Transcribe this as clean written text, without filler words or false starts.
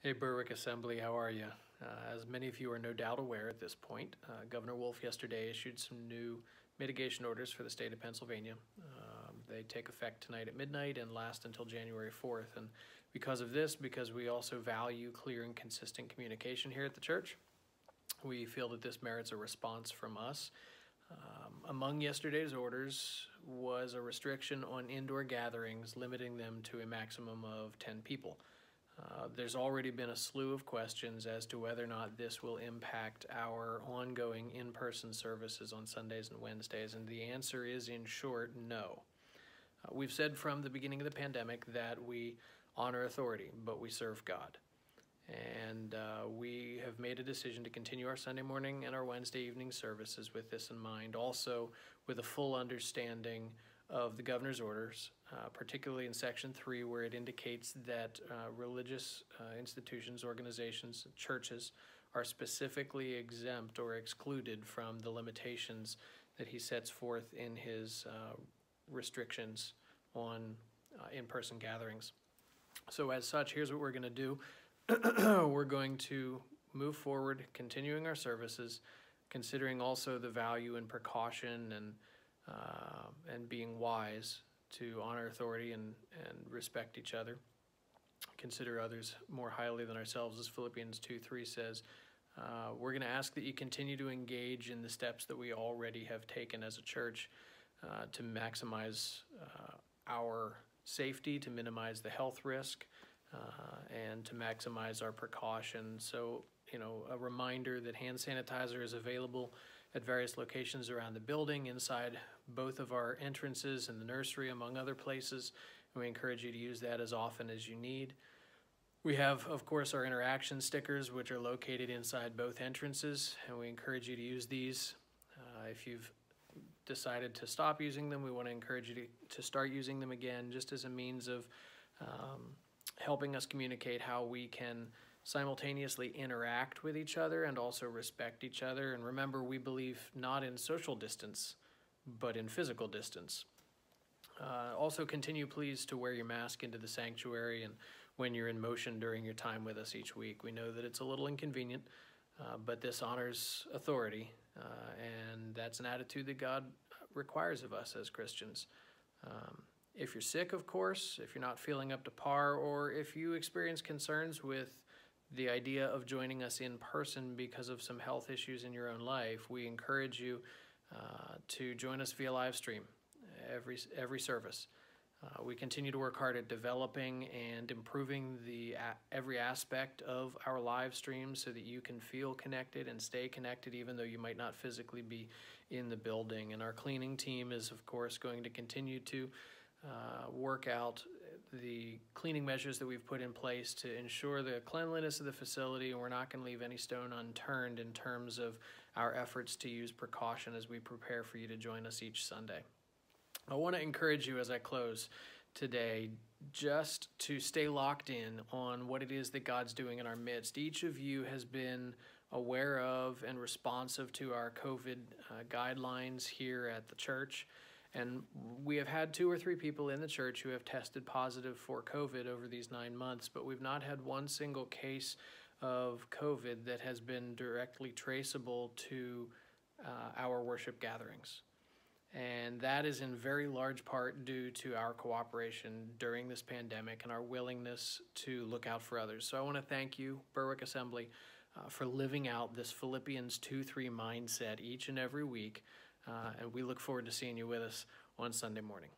Hey, Berwick Assembly, how are you? As many of you are no doubt aware at this point, Governor Wolf yesterday issued some new mitigation orders for the state of Pennsylvania. They take effect tonight at midnight and last until January 4th. And because of this, because we also value clear and consistent communication here at the church, we feel that this merits a response from us. Among yesterday's orders was a restriction on indoor gatherings, limiting them to a maximum of 10 people. There's already been a slew of questions as to whether or not this will impact our ongoing in-person services on Sundays and Wednesdays, and the answer is, in short, no. We've said from the beginning of the pandemic that we honor authority, but we serve God. And we have made a decision to continue our Sunday morning and our Wednesday evening services with this in mind, also with a full understanding of the governor's orders, particularly in Section 3, where it indicates that religious institutions, organizations, churches are specifically exempt or excluded from the limitations that he sets forth in his restrictions on in-person gatherings. So as such, here's what we're going to do. We're going to move forward, continuing our services, considering also the value and precaution and being wise to honor authority and respect each other, consider others more highly than ourselves, as Philippians 2:3 says. We're going to ask that you continue to engage in the steps that we already have taken as a church to maximize our safety, to minimize the health risk, and to maximize our precaution. So, a reminder that hand sanitizer is available at various locations around the building, inside both of our entrances and the nursery, among other places. And we encourage you to use that as often as you need. We have, of course, our interaction stickers, which are located inside both entrances, and we encourage you to use these. If you've decided to stop using them, we want to encourage you to start using them again, just as a means of helping us communicate how we can simultaneously interact with each other and also respect each other. And remember, we believe not in social distance, but in physical distance. Also continue, please, to wear your mask into the sanctuary and when you're in motion during your time with us each week. We know that it's a little inconvenient, but this honors authority, and that's an attitude that God requires of us as Christians. If you're sick, of course, if you're not feeling up to par, or if you experience concerns with the idea of joining us in person because of some health issues in your own life, we encourage you to join us via live stream every service. We continue to work hard at developing and improving every aspect of our live stream so that you can feel connected and stay connected even though you might not physically be in the building. And our cleaning team is, of course, going to continue to work out the cleaning measures that we've put in place to ensure the cleanliness of the facility, and we're not going to leave any stone unturned in terms of our efforts to use precaution as we prepare for you to join us each Sunday. I want to encourage you as I close today just to stay locked in on what it is that God's doing in our midst. Each of you has been aware of and responsive to our COVID guidelines here at the church. And we have had 2 or 3 people in the church who have tested positive for COVID over these 9 months, but we've not had one single case of COVID that has been directly traceable to our worship gatherings. And that is in very large part due to our cooperation during this pandemic and our willingness to look out for others. So I want to thank you, Berwick Assembly, for living out this Philippians 2:3 mindset each and every week. And we look forward to seeing you with us on Sunday morning.